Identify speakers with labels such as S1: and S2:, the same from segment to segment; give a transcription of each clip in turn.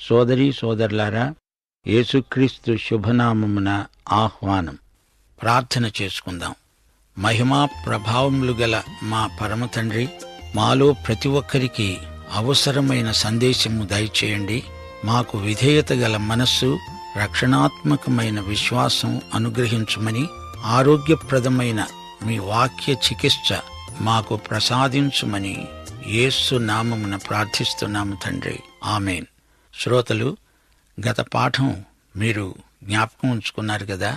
S1: సోదరీ సోదరులారా, యేసుక్రీస్తు శుభనామమున ఆహ్వానం. ప్రార్థన చేసుకుందాం. మహిమా ప్రభావములు గల మా పరమతండ్రి, మాలో ప్రతి ఒక్కరికి అవసరమైన సందేశము దయచేయండి. మాకు విధేయత గల మనస్సు, రక్షణాత్మకమైన విశ్వాసం అనుగ్రహించుమని, ఆరోగ్యప్రదమైన మీ వాక్య చికిత్స మాకు ప్రసాదించుమని యేసు నామమున ప్రార్థిస్తున్నాము తండ్రి, ఆమేన్. శ్రోతలు, గత పాఠం మీరు జ్ఞాపకం ఉంచుకున్నారు కదా.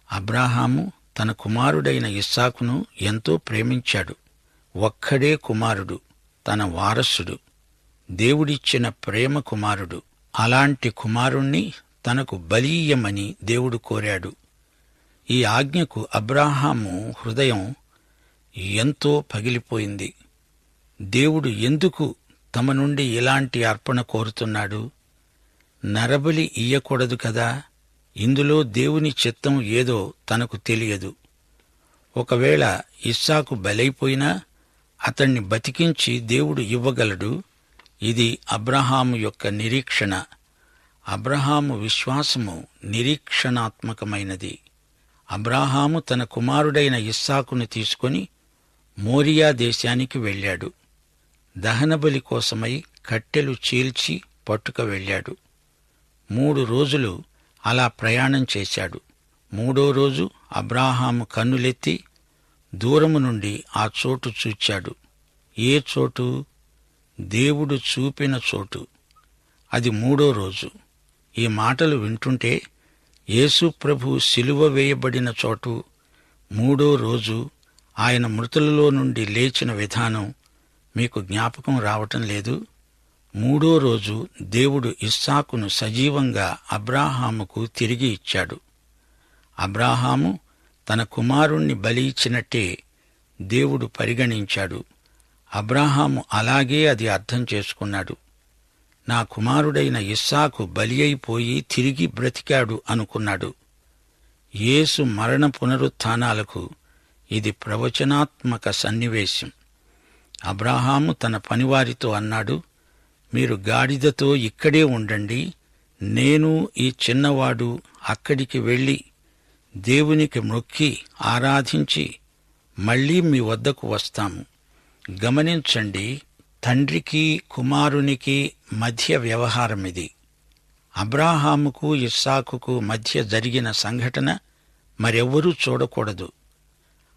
S1: అబ్రాహాము తన కుమారుడైన ఇస్సాకును ఎంతో ప్రేమించాడు. ఒక్కడే కుమారుడు, తన వారసుడు, దేవుడిచ్చిన ప్రేమ కుమారుడు. అలాంటి కుమారుణ్ణి తనకు బలీయమని దేవుడు కోరాడు. ఈ ఆజ్ఞకు అబ్రాహాము హృదయం ఎంతో పగిలిపోయింది. దేవుడు ఎందుకు తమ నుండి ఇలాంటి అర్పణ కోరుతున్నాడు? నరబలి ఇయ్యకూడదు కదా. ఇందులో దేవుని చిత్తం ఏదో తనకు తెలియదు. ఒకవేళ ఇస్సాకు బలైపోయినా అతణ్ణి బతికించి దేవుడు ఇవ్వగలడు. ఇది అబ్రహాము యొక్క నిరీక్షణ. అబ్రహాము విశ్వాసము నిరీక్షణాత్మకమైనది. అబ్రాహాము తన కుమారుడైన ఇస్సాకును తీసుకొని మోరియా దేశానికి వెళ్ళాడు. దహనబలి కోసమై కట్టెలు చీల్చి పట్టుక వెళ్ళాడు. 3 రోజులు అలా ప్రయాణం చేశాడు. 3వ రోజు అబ్రాహాము కన్నులెత్తి దూరము నుండి ఆ చోటు చూచాడు. ఏ చోటు? దేవుడు చూపిన చోటు. అది 3వ రోజు. ఈ మాటలు వింటుంటే యేసు ప్రభు సిలువ వేయబడిన చోటు, 3వ రోజు ఆయన మృతులలో నుండి లేచిన విధానం మీకు జ్ఞాపకం రావటం లేదు? 3వ రోజు దేవుడు ఇస్సాకును సజీవంగా అబ్రాహాముకు తిరిగి ఇచ్చాడు. అబ్రాహాము తన కుమారుణ్ణి బలి ఇచ్చినట్టే దేవుడు పరిగణించాడు. అబ్రాహాము అలాగే అది అర్థం చేసుకున్నాడు. నా కుమారుడైన ఇస్సాకు బలి అయిపోయి తిరిగి బ్రతికాడు అనుకున్నాడు. యేసు మరణ పునరుత్థానాలకు ఇది ప్రవచనాత్మక సన్నివేశం. అబ్రాహాము తన పనివారితో అన్నాడు, మీరు గాడిదతో ఇక్కడే ఉండండి, నేను ఈ చిన్నవాడు అక్కడికి వెళ్ళి దేవునికి మొక్కి ఆరాధించి మళ్లీ మీ వద్దకు వస్తాము. గమనించండి, తండ్రికి కుమారునికి మధ్య వ్యవహారమిది. అబ్రాహాముకు ఇస్సాకుకు మధ్య జరిగిన సంఘటన మరెవ్వరూ చూడకూడదు.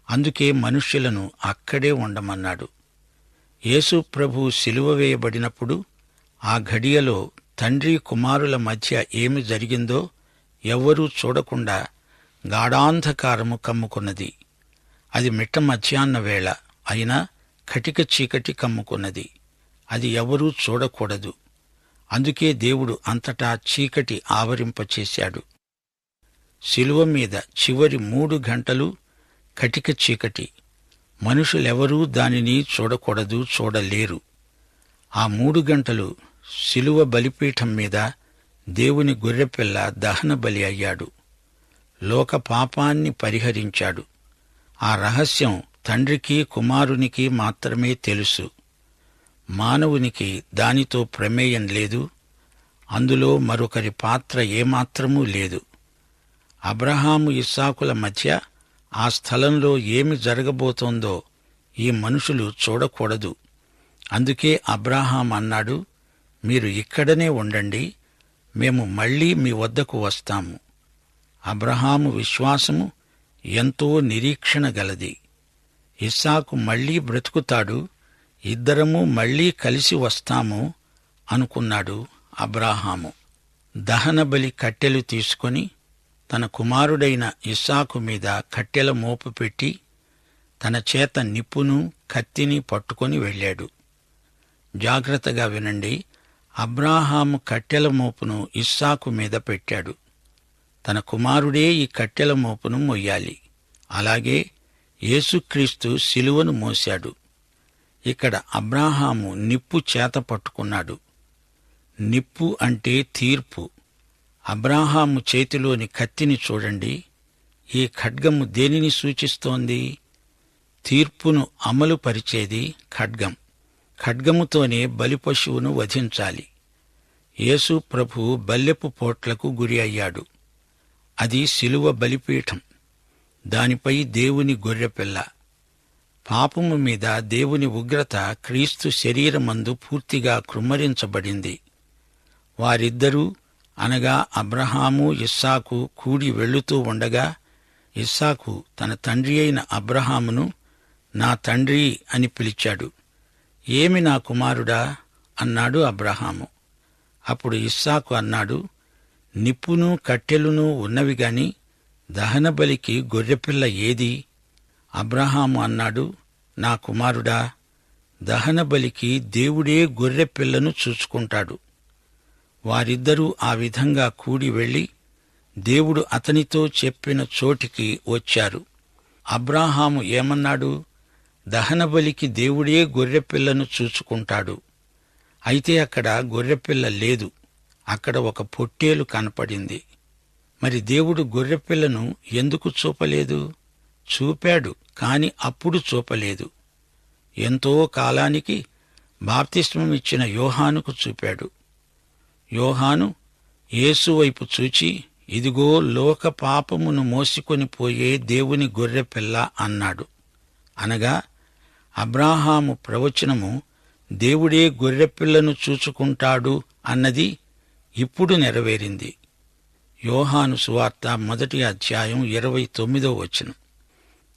S1: అందుకే మనుష్యులను అక్కడే ఉండమన్నాడు. యేసు ప్రభు సిలువ వేయబడినప్పుడు ఆ ఘడియలో తండ్రి కుమారుల మధ్య ఏమి జరిగిందో ఎవ్వరూ చూడకుండా గాఢాంధకారము కమ్ముకున్నది. అది మిట్ట మధ్యాహ్న వేళ అయినా కటిక చీకటి కమ్ముకున్నది. అది ఎవరూ చూడకూడదు. అందుకే దేవుడు అంతటా చీకటి ఆవరింపచేశాడు. శిలువ మీద చివరి 3 గంటలు కటిక చీకటి. మనుషులెవరూ దానిని చూడకూడదు, చూడలేరు. ఆ 3 గంటలు శిలువ బలిపీఠం మీద దేవుని గొర్రెపిల్ల దహన బలి అయ్యాడు. లోక పాపాన్ని పరిహరించాడు. ఆ రహస్యం తండ్రికి కుమారునికి మాత్రమే తెలుసు. మానవునికి దానితో ప్రమేయం లేదు. అందులో మరొకరి పాత్ర ఏమాత్రమూ లేదు. అబ్రహాము ఇస్సాకుల మధ్య ఆ స్థలంలో ఏమి జరగబోతోందో ఈ మనుషులు చూడకూడదు. అందుకే అబ్రాహాం అన్నాడు, మీరు ఇక్కడనే ఉండండి, మేము మళ్లీ మీ వద్దకు వస్తాము. అబ్రహాము విశ్వాసము ఎంతో నిరీక్షణ గలది. ఇస్సాకు మళ్లీ బ్రతుకుతాడు, ఇద్దరము మళ్లీ కలిసి వస్తాము అనుకున్నాడు అబ్రాహాము. దహనబలి కట్టెలు తీసుకొని తన కుమారుడైన ఇస్సాకు మీద కట్టెల మోపు పెట్టి తన చేత నిప్పును కత్తిని పట్టుకొని వెళ్ళాడు. జాగ్రత్తగా వినండి, అబ్రాహాము కట్టెల మోపును ఇస్సాకు మీద పెట్టాడు. తన కుమారుడే ఈ కట్టెల మోపును మోయాలి. అలాగే యేసుక్రీస్తు శిలువను మోశాడు. ఇక్కడ అబ్రాహాము నిప్పు చేత పట్టుకున్నాడు. నిప్పు అంటే తీర్పు. అబ్రాహాము చేతిలోని కత్తిని చూడండి. ఈ ఖడ్గము దేనిని సూచిస్తోంది? తీర్పును అమలు పరిచేది ఖడ్గం. ఖడ్గముతోనే బలిపశువును వధించాలి. యేసు ప్రభువు బల్లెపు పోట్లకు గురి అయ్యాడు. అది శిలువ బలిపీఠం. దానిపై దేవుని గొర్రెపిల్ల. పాపము మీద దేవుని ఉగ్రత క్రీస్తు శరీరమందు పూర్తిగా కృమ్మరించబడింది. వారిద్దరూ అనగా అబ్రహాము, ఇస్సాకు కూడి వెళుతూ ఉండగా ఇస్సాకు తన తండ్రి అయిన అబ్రహామును నా తండ్రి అని పిలిచాడు. ఏమి నా కుమారుడా అన్నాడు అబ్రహాము. అప్పుడు ఇస్సాకు అన్నాడు, నిప్పును కట్టెలును ఉన్నవి గాని దహనబలికి గొర్రెపిల్ల ఏది? అబ్రహాము అన్నాడు, నా కుమారుడా, దహనబలికి దేవుడే గొర్రెపిల్లను చూచుకుంటాడు. వారిద్దరూ ఆ విధంగా కూడి వెళ్లి దేవుడు అతనితో చెప్పిన చోటికి వచ్చారు. అబ్రాహాము ఏమన్నాడు? దహనబలికి దేవుడే గొర్రెపిల్లను చూచుకుంటాడు. అయితే అక్కడ గొర్రెపిల్ల లేదు, అక్కడ ఒక పొట్టేలు కనపడింది. మరి దేవుడు గొర్రెపిల్లను ఎందుకు చూపలేదు? చూపాడు, కాని అప్పుడు చూపలేదు. ఎంతో కాలానికి బాప్తిస్మమిచ్చిన యోహానుకు చూపాడు. యోహాను యేసు వైపు చూచి, ఇదిగో లోక పాపమును మోసికొని పోయే దేవుని గొర్రెపిల్ల అన్నాడు. అనగా అబ్రాహాము ప్రవచనము దేవుడే గొర్రెపిల్లను చూచుకుంటాడు అన్నది ఇప్పుడు నెరవేరింది. యోహాను సువార్త 1వ అధ్యాయం 29వ వచనం.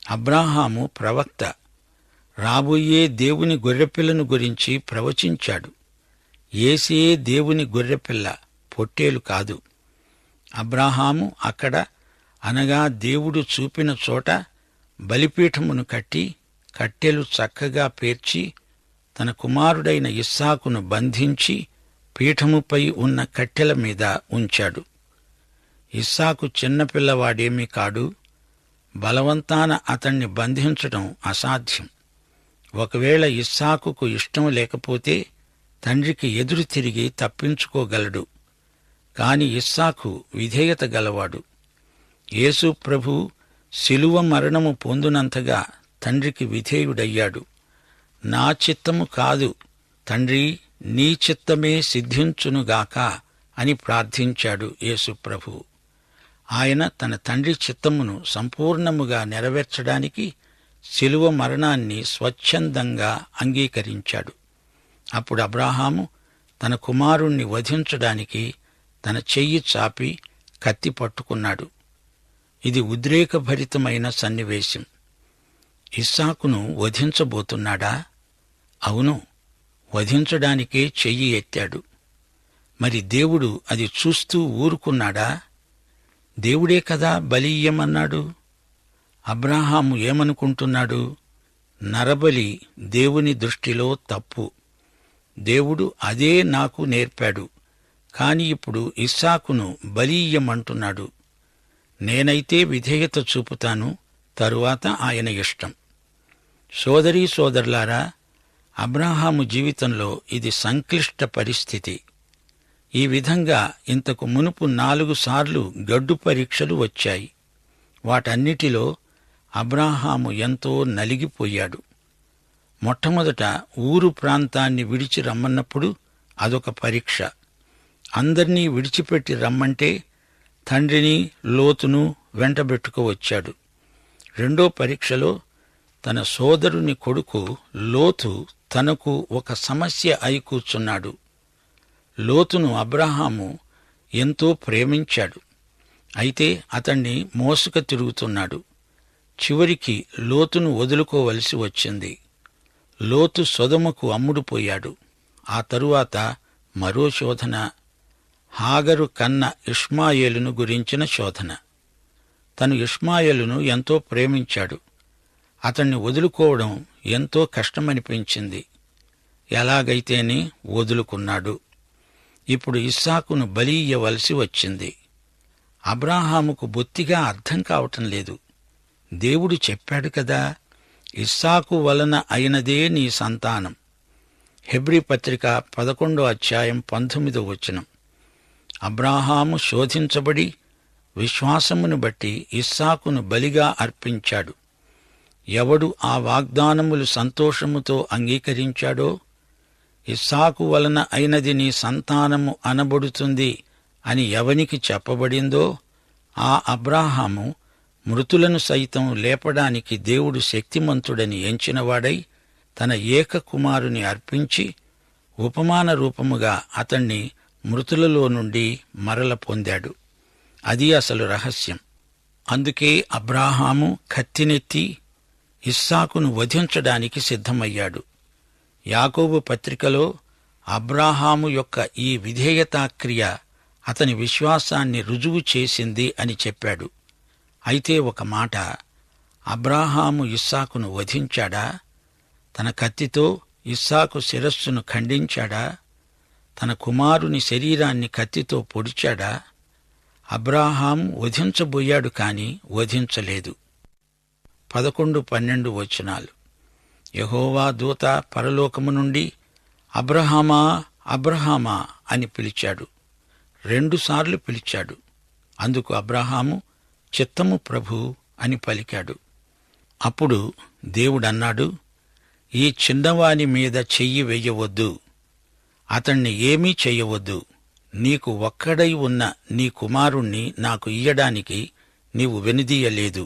S1: అబ్రాహాము ప్రవక్త. రాబోయే దేవుని గొర్రెపిల్లను గురించి ప్రవచించాడు. యేసే దేవుని గొర్రెపిల్ల, పొట్టేలు కాదు. అబ్రాహాము అక్కడ అనగా దేవుడు చూపిన చోట బలిపీఠమును కట్టి కట్టెలు చక్కగా పేర్చి తన కుమారుడైన ఇస్సాకును బంధించి పీఠముపై ఉన్న కట్టెల మీద ఉంచాడు. ఇస్సాకు చిన్నపిల్లవాడేమీ కాడు. బలవంతాన అతణ్ణి బంధించడం అసాధ్యం. ఒకవేళ ఇస్సాకుకు ఇష్టం లేకపోతే తండ్రికి ఎదురు తిరిగి తప్పించుకోగలడు. కాని ఇస్సాకు విధేయత గలవాడు. యేసు ప్రభు శిలువ మరణము పొందునంతగా తండ్రికి విధేయుడయ్యాడు. నా చిత్తము కాదు తండ్రి, నీ చిత్తమే సిద్ధించునుగాక అని ప్రార్థించాడు యేసు ప్రభు. ఆయన తన తండ్రి చిత్తమును సంపూర్ణముగా నెరవేర్చడానికి శిలువ మరణాన్ని స్వచ్ఛందంగా అంగీకరించాడు. అప్పుడు అబ్రాహాము తన కుమారుణ్ణి వధించడానికి తన చెయ్యి చాపి కత్తి పట్టుకున్నాడు. ఇది ఉద్రేకభరితమైన సన్నివేశం. ఇస్సాకును వధించబోతున్నాడా? అవును, వధించడానికే చెయ్యి ఎత్తాడు. మరి దేవుడు అది చూస్తూ ఊరుకున్నాడా? దేవుడే కదా బలి ఇయ్యమన్నాడు. అబ్రాహాము ఏమనుకుంటున్నాడు? నరబలి దేవుని దృష్టిలో తప్పు. దేవుడు అదే నాకు నేర్పాడు. కాని ఇప్పుడు ఇస్సాకును బలి ఇయ్యమంటున్నాడు. నేనైతే విధేయత చూపుతాను, తరువాత ఆయన ఇష్టం. సోదరీ సోదరులారా, అబ్రాహాము జీవితంలో ఇది సంక్లిష్ట పరిస్థితి. ఈ విధంగా ఇంతకు మునుపు 4 సార్లు గడ్డు పరీక్షలు వచ్చాయి. వాటన్నిటిలో అబ్రాహాము ఎంతో నలిగిపోయాడు. మొట్టమొదట ఊరు ప్రాంతాన్ని విడిచి రమ్మన్నప్పుడు అదొక పరీక్ష. అందర్నీ విడిచిపెట్టి రమ్మంటే తండ్రిని, లోతును వెంటబెట్టుకువచ్చాడు. రెండో పరీక్షలో తన సోదరుని కొడుకు లోతు తనకు ఒక సమస్య అయి కూర్చున్నాడు. లోతును అబ్రాహాము ఎంతో ప్రేమించాడు. అయితే అతణ్ణి మోసుక తిరుగుతున్నాడు. చివరికి లోతును వదులుకోవలసి వచ్చింది. లోతు సొదొమకు అమ్ముడుపోయాడు. ఆ తరువాత మరో శోధన, హాగరు కన్న ఇష్మాయేలును గురించిన శోధన. తను ఇష్మాయేలును ఎంతో ప్రేమించాడు. అతణ్ణి వదులుకోవడం ఎంతో కష్టమనిపించింది. ఎలాగైతేనే వదులుకున్నాడు. ఇప్పుడు ఇస్సాకును బలి ఇయ్యవలసి వచ్చింది. అబ్రాహాముకు బొత్తిగా అర్థం కావటం లేదు. దేవుడు చెప్పాడు కదా, ఇస్సాకు వలన అయినదే నీ సంతానం. హెబ్రీ పత్రిక 11వ అధ్యాయం 19వ వచనం. అబ్రాహాము శోధించబడి విశ్వాసమును బట్టి ఇస్సాకును బలిగా అర్పించాడు. ఎవడు ఆ వాగ్దానములు సంతోషముతో అంగీకరించాడో, ఇస్సాకు వలన అయినది నీ సంతానము అనబడుతుంది అని ఎవనికి చెప్పబడిందో ఆ అబ్రాహాము మృతులను సైతం లేపడానికి దేవుడు శక్తిమంతుడని ఎంచినవాడై తన ఏకకుమారుని అర్పించి ఉపమాన రూపముగా అతణ్ణి మృతులలో నుండి మరల పొందాడు. అది అసలు రహస్యం. అందుకే అబ్రాహాము కత్తినెత్తి ఇస్సాకును వధించడానికి సిద్ధమయ్యాడు. యాకోబు పత్రికలో అబ్రాహాము యొక్క ఈ విధేయతాక్రియ అతని విశ్వాసాన్ని రుజువు చేసింది అని చెప్పాడు. అయితే ఒక మాట, అబ్రాహాము ఇస్సాకును వధించాడా? తన కత్తితో ఇస్సాకు శిరస్సును ఖండించాడా? తన కుమారుని శరీరాన్ని కత్తితో పొడిచాడా? అబ్రాహాము వధించబోయాడు కాని వధించలేదు. 11-12 వచనాలు. యెహోవా దూత పరలోకము నుండి అబ్రహామా అబ్రహామా అని పిలిచాడు. 2 సార్లు పిలిచాడు. అందుకు అబ్రహాము చిత్తము ప్రభూ అని పలికాడు. అప్పుడు దేవుడన్నాడు, ఈ చిన్నవాని మీద చెయ్యి వెయ్యవద్దు, అతణ్ణి ఏమీ చెయ్యవద్దు. నీకు ఒక్కడై ఉన్న నీ కుమారుణ్ణి నాకు ఇయ్యడానికి నీవు వెనుదీయలేదు.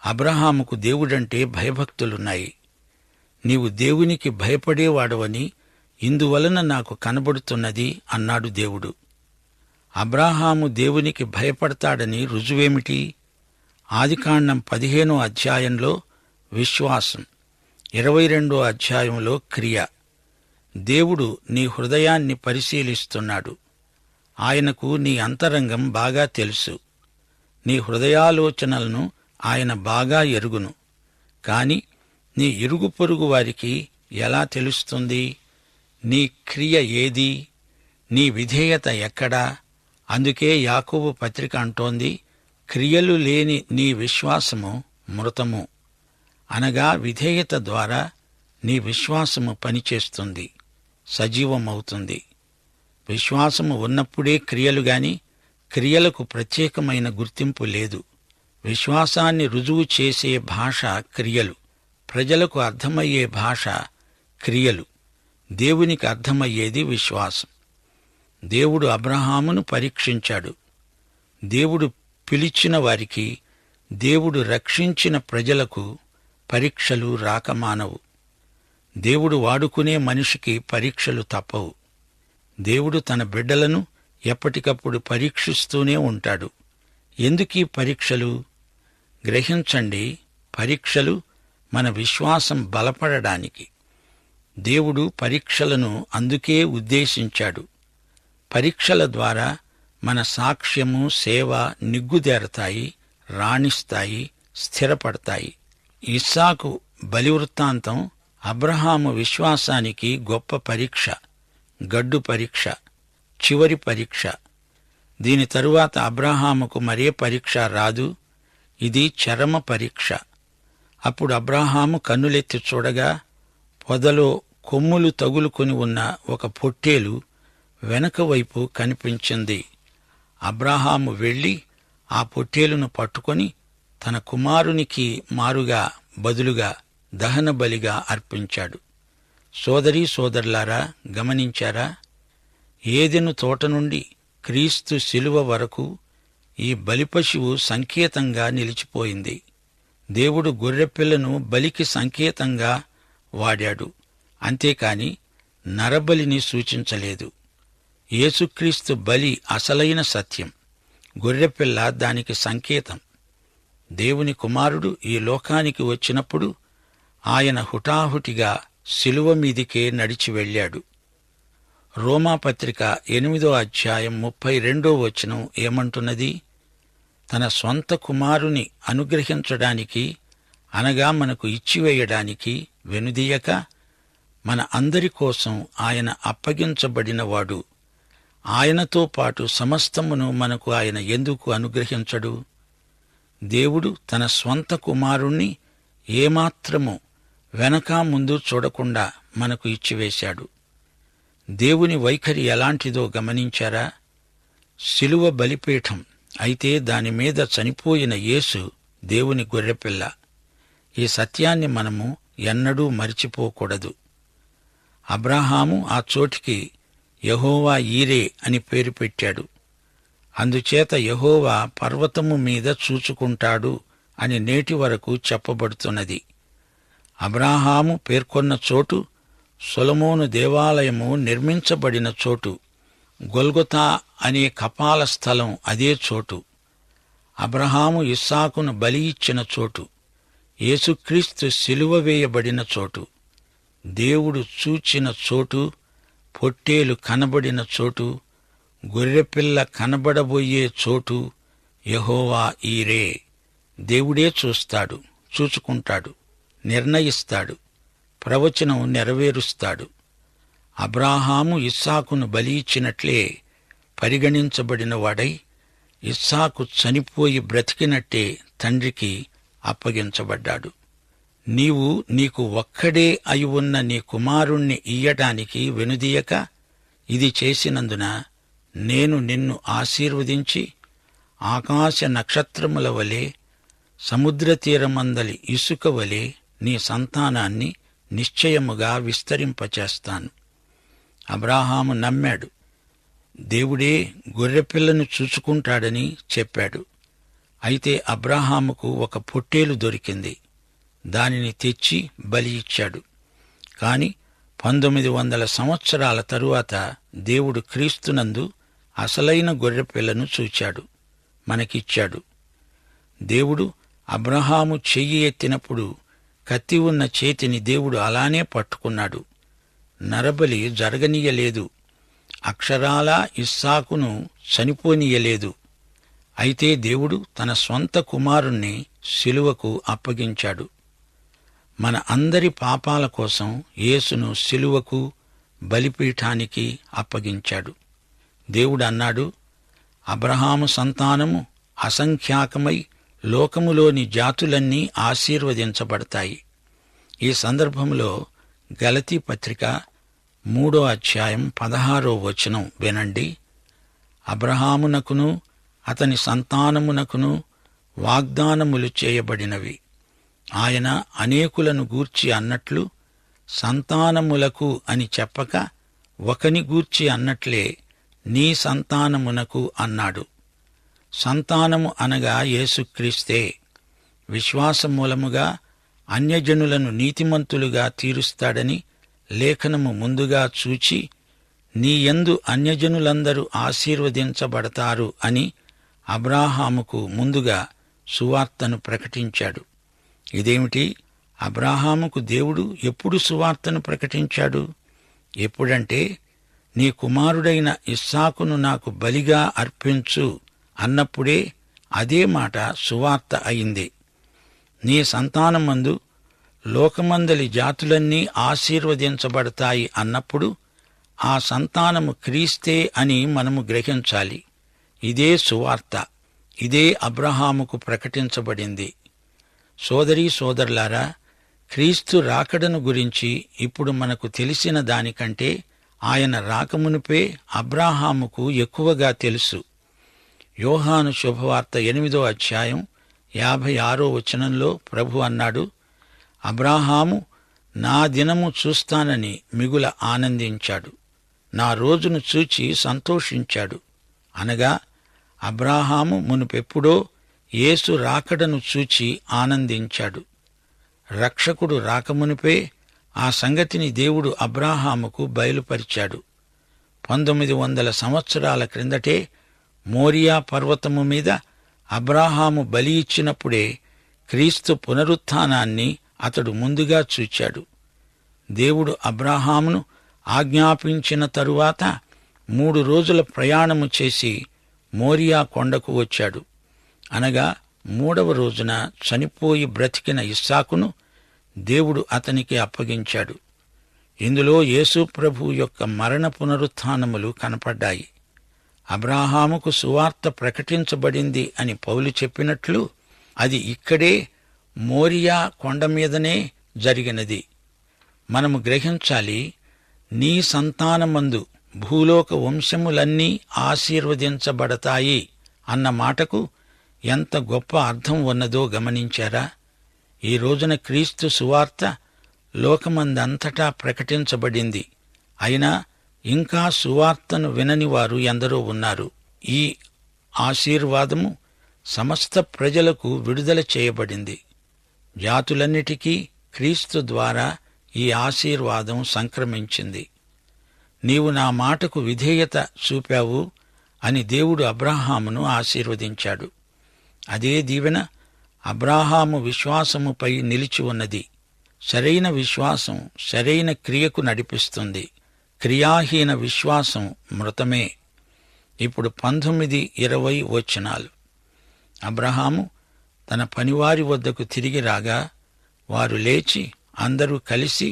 S1: అబ్రహాముకు దేవుడంటే భయభక్తులున్నాయి. నీవు దేవునికి భయపడేవాడవని ఇందువలన నాకు కనబడుతున్నది అన్నాడు దేవుడు. అబ్రాహాము దేవునికి భయపడతాడని రుజువేమిటి? ఆదికాండం 15వ అధ్యాయంలో విశ్వాసం, 22వ అధ్యాయంలో క్రియ. దేవుడు నీ హృదయాన్ని పరిశీలిస్తున్నాడు. ఆయనకు నీ అంతరంగం బాగా తెలుసు. నీ హృదయాలోచనలను ఆయన బాగా ఎరుగును. కాని నీ ఇరుగు పొరుగు వారికి ఎలా తెలుస్తుంది? నీ క్రియ ఏది? నీ విధేయత ఎక్కడా? అందుకే యాకోబు పత్రిక అంటోంది, క్రియలు లేని నీ విశ్వాసము మృతము. అనగా విధేయత ద్వారా నీ విశ్వాసము పనిచేస్తుంది, సజీవమవుతుంది. విశ్వాసము ఉన్నప్పుడే క్రియలు గాని క్రియలకు ప్రత్యేకమైన గుర్తింపు లేదు. విశ్వాసాన్ని రుజువు చేసే భాష క్రియలు, ప్రజలకు అర్థమయ్యే భాష క్రియలు, దేవునికి అర్థమయ్యేది విశ్వాసం. దేవుడు అబ్రహామును పరీక్షించాడు. దేవుడు పిలిచిన వారికి, దేవుడు రక్షించిన ప్రజలకు పరీక్షలు రాకమానవు. దేవుడు వాడుకునే మనిషికి పరీక్షలు తప్పవు. దేవుడు తన బిడ్డలను ఎప్పటికప్పుడు పరీక్షిస్తూనే ఉంటాడు. ఎందుకీ పరీక్షలు? గ్రహించండి, పరీక్షలు మన విశ్వాసం బలపడడానికి. దేవుడు పరీక్షలను అందుకే ఉద్దేశించాడు. పరీక్షల ద్వారా మన సాక్ష్యము, సేవ నిగ్గుదేరతాయి, రాణిస్తాయి, స్థిరపడతాయి. ఇస్సాకు బలివృత్తాంతం అబ్రహాము విశ్వాసానికి గొప్ప పరీక్ష, గడ్డు పరీక్ష, చివరి పరీక్ష. దీని తరువాత అబ్రహాముకు మరే పరీక్ష రాదు. ఇది చరమ పరీక్ష. అప్పుడు అబ్రహాము కన్నులెత్తి చూడగా పొదలో కొమ్ములు తగులుకొని ఉన్న ఒక పొట్టేలు వెనక వైపు కనిపించింది. అబ్రహాము వెళ్లి ఆ పొట్టేలును పట్టుకొని తన కుమారునికి మారుగా బదులుగా దహన బలిగా అర్పించాడు. సోదరీ సోదరులారా, గమనించారా? ఏదెను తోట నుండి క్రీస్తు శిలువ వరకు ఈ బలిపశువు సంకేతంగా నిలిచిపోయింది. దేవుడు గొర్రెపిల్లను బలికి సంకేతంగా వాడాడు, అంతేకాని నరబలిని సూచించలేదు. యేసుక్రీస్తు బలి అసలైన సత్యం, గొర్రెపిల్ల దానికి సంకేతం. దేవుని కుమారుడు ఈ లోకానికి వచ్చినప్పుడు ఆయన హుటాహుటిగా శిలువ మీదికే నడిచి వెళ్ళాడు. రోమాపత్రిక 8వ అధ్యాయం 32వ వచనం ఏమంటున్నది? తన స్వంత కుమారుని అనుగ్రహించడానికి, అనగా మనకు ఇచ్చివేయడానికి వెనుదీయక మన అందరి కోసం ఆయన అప్పగించబడినవాడు. ఆయనతో పాటు సమస్తమును మనకు ఆయన ఎందుకు అనుగ్రహించడు? దేవుడు తన స్వంత కుమారుణ్ణి ఏమాత్రము వెనక ముందు చూడకుండా మనకు ఇచ్చివేశాడు. దేవుని వైఖరి ఎలాంటిదో గమనించారా? శిలువ బలిపీఠం, అయితే దానిమీద చనిపోయిన యేసు దేవుని గొర్రెపిల్ల. ఈ సత్యాన్ని మనము ఎన్నడూ మరిచిపోకూడదు. అబ్రాహాము ఆ చోటికి యెహోవా ఈరే అని పేరు పెట్టాడు. అందుచేత యెహోవా పర్వతము మీద చూచుకుంటాడు అని నేటి వరకు చెప్పబడుతున్నది. అబ్రాహాము పేర్కొన్న చోటు సొలొమోను దేవాలయము నిర్మించబడిన చోటు. గొల్గొతా అనే కపాల స్థలం అదే చోటు. అబ్రహాము ఇస్సాకును బలి ఇచ్చిన చోటు. యేసుక్రీస్తు సిలువ వేయబడిన చోటు. దేవుడు చూచిన చోటు, పొట్టేలు కనబడిన చోటు, గొర్రెపిల్ల కనబడబోయే చోటు యెహోవా ఈరే. దేవుడే చూస్తాడు, చూచుకుంటాడు, నిర్ణయిస్తాడు, ప్రవచనం నెరవేరుస్తాడు. అబ్రాహాము ఇస్సాకును బలి ఇచ్చినట్లే పరిగణించబడిన వాడై ఇస్సాకు చనిపోయి బ్రతికినట్టే తండ్రికి అప్పగించబడ్డాడు. నీవు నీకు ఒక్కడే అయి ఉన్న నీ కుమారుణ్ణి ఇయ్యటానికి వెనుదీయక ఇది చేసినందున నేను నిన్ను ఆశీర్వదించి ఆకాశ నక్షత్రముల వలె సముద్రతీరమందలి ఇసుక వలె నీ సంతానాన్ని నిశ్చయముగా విస్తరింపచేస్తాను. అబ్రాహాము నమ్మాడు. దేవుడే గొర్రెపిల్లను చూచుకుంటాడని చెప్పాడు. అయితే అబ్రాహాముకు ఒక పొట్టేలు దొరికింది. దానిని తెచ్చి బలి ఇచ్చాడు. కాని 1900 సంవత్సరాల తరువాత దేవుడు క్రీస్తునందు అసలైన గొర్రెపిల్లను చూచాడు, మనకిచ్చాడు. దేవుడు అబ్రహాము చెయ్యి ఎత్తినప్పుడు కత్తి ఉన్న చేతిని దేవుడు అలానే పట్టుకున్నాడు. నరబలి జరగనీయలేదు. అక్షరాలా ఇస్సాకును చనిపోనీయలేదు. అయితే దేవుడు తన స్వంత కుమారుణ్ణి సిలువకు అప్పగించాడు. మన అందరి పాపాల కోసం యేసును సిలువకు, బలిపీఠానికి అప్పగించాడు. దేవుడు అన్నాడు, అబ్రహాము సంతానము అసంఖ్యాకమై లోకములోని జాతులన్నీ ఆశీర్వదించబడతాయి. ఈ సందర్భంలో గలతీ పత్రిక 3వ అధ్యాయం 16వ వచనం వినండి. అబ్రహామునకును అతని సంతానమునకును వాగ్దానములు చేయబడినవి. ఆయన అనేకులను గూర్చి అన్నట్లు సంతానములకు అని చెప్పక ఒకని గూర్చి అన్నట్లే నీ సంతానమునకు అన్నాడు. సంతానము అనగా యేసుక్రీస్తే. విశ్వాసమూలముగా అన్యజనులను నీతిమంతులుగా తీరుస్తాడని లేఖనము ముందుగా చూచి నీయందు అన్యజనులందరూ ఆశీర్వదించబడతారు అని అబ్రాహాముకు ముందుగా సువార్తను ప్రకటించాడు. ఇదేమిటి? అబ్రాహాముకు దేవుడు ఎప్పుడు సువార్తను ప్రకటించాడు? ఎప్పుడంటే, నీ కుమారుడైన ఇస్సాకును నాకు బలిగా అర్పించు అన్నప్పుడే అదే మాట సువార్త అయింది. నీ సంతానమందు లోకమందలి జాతులన్నీ ఆశీర్వదించబడతాయి అన్నప్పుడు ఆ సంతానము క్రీస్తే అని మనము గ్రహించాలి. ఇదే సువార్త. ఇదే అబ్రహాముకు ప్రకటించబడింది. సోదరీ సోదరులారా, క్రీస్తు రాకడను గురించి ఇప్పుడు మనకు తెలిసిన దానికంటే ఆయన రాకమునుపే అబ్రాహాముకు ఎక్కువగా తెలుసు. యోహాను శుభవార్త 8వ అధ్యాయం 56వ వచనంలో ప్రభు అన్నాడు, అబ్రాహాము నా దినము చూస్తానని మిగుల ఆనందించాడు, నా రోజును చూచి సంతోషించాడు. అనగా అబ్రాహాము మునుపెప్పుడో యేసు రాకడను చూచి ఆనందించాడు. రక్షకుడు రాకమునుపే ఆ సంగతిని దేవుడు అబ్రాహాముకు బయలుపరిచాడు. 1900 సంవత్సరాల క్రిందటే మోరియా పర్వతము మీద అబ్రాహాము బలి ఇచ్చినప్పుడే క్రీస్తు పునరుత్థానాన్ని అతడు ముందుగా చూచాడు. దేవుడు అబ్రాహామును ఆజ్ఞాపించిన తరువాత 3 రోజుల ప్రయాణము చేసి మోరియా కొండకు వచ్చాడు. అనగా 3వ రోజున చనిపోయి బ్రతికిన ఇస్సాకును దేవుడు అతనికి అప్పగించాడు. ఇందులో యేసు ప్రభు యొక్క మరణ పునరుత్థానములు కనపడ్డాయి. అబ్రాహాముకు సువార్త ప్రకటించబడింది అని పౌలు చెప్పినట్లు అది ఇక్కడే మోరియా కొండమీదనే జరిగినది. మనము గ్రహించాలి, నీ సంతానమందు భూలోక వంశములన్నీ ఆశీర్వదించబడతాయి అన్న మాటకు ఎంత గొప్ప అర్థం ఉన్నదో గమనించారా? ఈ రోజున క్రీస్తు సువార్త లోకమందంతటా ప్రకటించబడింది. అయినా ఇంకా సువార్తను వినని వారు ఎందరో ఉన్నారు. ఈ ఆశీర్వాదము సమస్త ప్రజలకు విడుదల చేయబడింది. జాతులన్నిటికీ క్రీస్తు ద్వారా ఈ ఆశీర్వాదం సంక్రమించింది. నీవు నా మాటకు విధేయత చూపావు అని దేవుడు అబ్రాహామును ఆశీర్వదించాడు. అదే దీవెన అబ్రాహాము విశ్వాసముపై నిలిచి ఉన్నది. సరైన విశ్వాసం సరైన క్రియకు నడిపిస్తుంది. క్రియాహీన విశ్వాసం మృతమే. ఇప్పుడు 19-20 వచనాలు. అబ్రహాము తన పనివారి వద్దకు తిరిగి రాగా వారు లేచి అందరూ కలిసి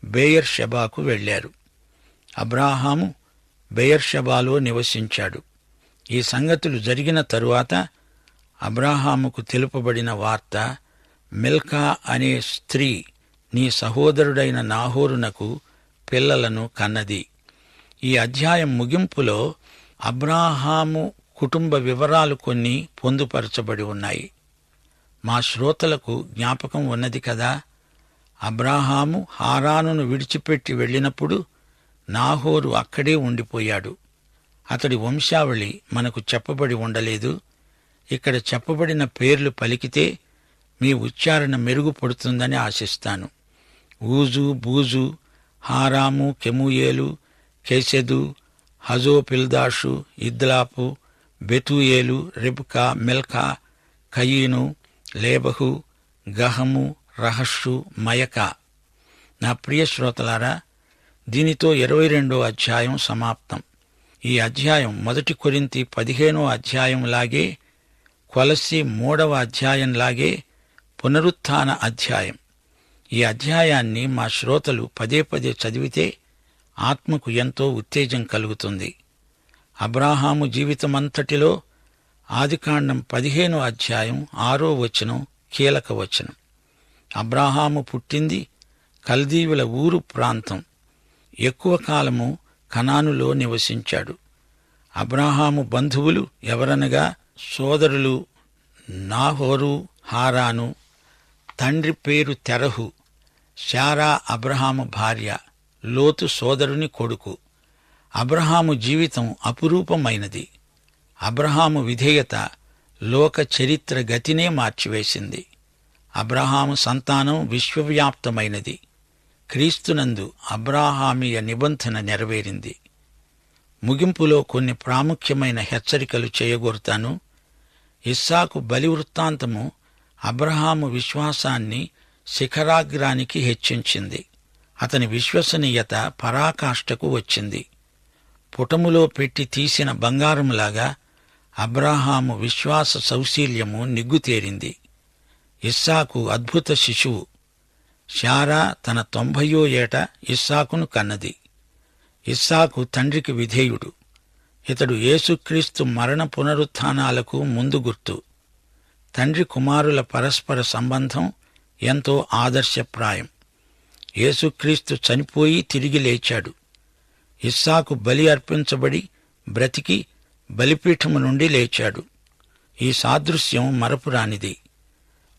S1: బెయేర్షెబాకు వెళ్లారు. అబ్రాహాము బెయేర్షెబాలో నివసించాడు. ఈ సంగతులు జరిగిన తరువాత అబ్రాహాముకు తెలుపబడిన వార్త, మిల్కా అనే స్త్రీ నీ సహోదరుడైన నాహోరునకు పిల్లలను కన్నది. ఈ అధ్యాయం ముగింపులో అబ్రాహాము కుటుంబ వివరాలు కొన్ని పొందుపరచబడి ఉన్నాయి. మా శ్రోతలకు జ్ఞాపకం ఉన్నది కదా, అబ్రాహాము హారానును విడిచిపెట్టి వెళ్ళినప్పుడు నాహోరు అక్కడే ఉండిపోయాడు. అతడి వంశావళి మనకు చెప్పబడి ఉండలేదు. ఇక్కడ చెప్పబడిన పేర్లు పలికితే మీ ఉచ్చారణ మెరుగుపడుతుందని ఆశిస్తాను. ఊజు, బూజు, హారాము, కెమూయేలు, కెసెదు, హజోపిల్దాషు, ఇద్లాపు, బెతూయేలు, రెబ్కా, మిల్కా, కయీను, లేబహు, గహము, రహస్సు, మయకా. నా ప్రియ శ్రోతలారా, దీనితో 22వ అధ్యాయం సమాప్తం. ఈ అధ్యాయం 1 కొరింథీ 15వ అధ్యాయంలాగే, కొలస్సీ 3వ అధ్యాయంలాగే పునరుత్థాన అధ్యాయం. ఈ అధ్యాయాన్ని మా శ్రోతలు పదే పదే చదివితే ఆత్మకు ఎంతో ఉత్తేజం కలుగుతుంది. అబ్రాహాము జీవితమంతటిలో ఆదికాండం 15వ అధ్యాయం 6వ వచనం కీలక వచనం. అబ్రాహాము పుట్టింది కల్దీయుల ఊరు ప్రాంతం. ఎక్కువ కాలము కనానులో నివసించాడు. అబ్రాహాము బంధువులు ఎవరనగా సోదరులు నాహోరు, హారాను. తండ్రి పేరు తెరహు. శారా అబ్రహాము భార్య, లోతు సోదరుని కొడుకు. అబ్రహాము జీవితం అపురూపమైనది. అబ్రహాము విధేయత లోక చరిత్ర గతినే మార్చివేసింది. అబ్రహాము సంతానం విశ్వవ్యాప్తమైనది. క్రీస్తునందు అబ్రాహామీయ నిబంధన నెరవేరింది. ముగింపులో కొన్ని ప్రాముఖ్యమైన హెచ్చరికలు చేయగోరుతాను. ఇస్సాకు బలి వృత్తాంతము అబ్రహాము విశ్వాసాన్ని శిఖరాగ్రానికి హెచ్చించింది. అతని విశ్వసనీయత పరాకాష్ఠకు వచ్చింది. పుటములో పెట్టి తీసిన బంగారంలాగా అబ్రాహాము విశ్వాస సౌశీల్యము నిగ్గుతేరింది. ఇస్సాకు అద్భుత శిశువు. శారా తన 90వ ఏట ఇస్సాకును కన్నది. ఇస్సాకు తండ్రికి విధేయుడు. ఇతడు యేసుక్రీస్తు మరణ పునరుత్థానాలకు ముందు గుర్తు. తండ్రి కుమారుల పరస్పర సంబంధం ఎంతో ఆదర్శప్రాయం. యేసుక్రీస్తు చనిపోయి తిరిగి లేచాడు. ఇస్సాకు బలి అర్పించబడి బ్రతికి బలిపీఠము నుండి లేచాడు. ఈ సాదృశ్యం మరపురానిది.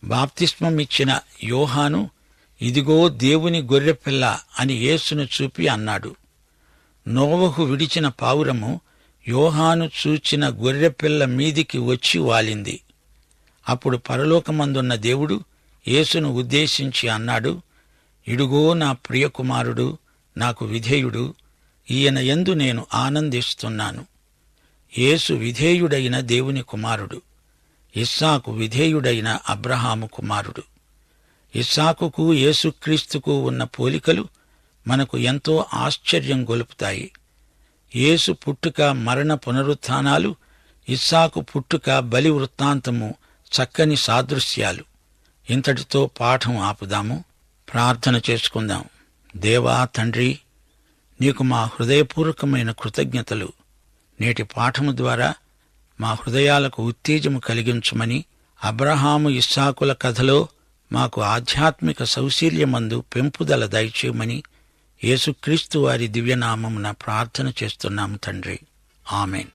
S1: బాప్తిస్మమిచ్చిన యోహాను, ఇదిగో దేవుని గొర్రెపిల్ల అని యేసును చూపి అన్నాడు. నోవహు విడిచిన పావురము యోహాను చూచిన గొర్రెపిల్ల మీదికి వచ్చి వాలింది. అప్పుడు పరలోకమందున్న దేవుడు యేసును ఉద్దేశించి అన్నాడు, ఇడుగో నా ప్రియకుమారుడు, నాకు విధేయుడు, ఈయన యందు నేను ఆనందిస్తున్నాను. యేసు విధేయుడైన దేవుని కుమారుడు. ఇస్సాకు విధేయుడైన అబ్రహాము కుమారుడు. ఇస్సాకుకు యేసుక్రీస్తుకు ఉన్న పోలికలు మనకు ఎంతో ఆశ్చర్యం గొలుపుతాయి. యేసు పుట్టుక మరణ పునరుత్థానాలు, ఇస్సాకు పుట్టుక బలి వృత్తాంతము చక్కని సాదృశ్యాలు. ఇంతటితో పాఠం ఆపుదాము. ప్రార్థన చేసుకుందాం. దేవా తండ్రి, నీకు మా హృదయపూర్వకమైన కృతజ్ఞతలు. నేటి పాఠము ద్వారా మా హృదయాలకు ఉత్తేజము కలిగించమని, అబ్రహాము ఇస్సాకుల కథలో మాకు ఆధ్యాత్మిక సౌశీల్యమందు పెంపుదల దయచేయమని యేసుక్రీస్తు వారి దివ్యనామమున ప్రార్థన చేస్తున్నాము తండ్రి. ఆమెన్.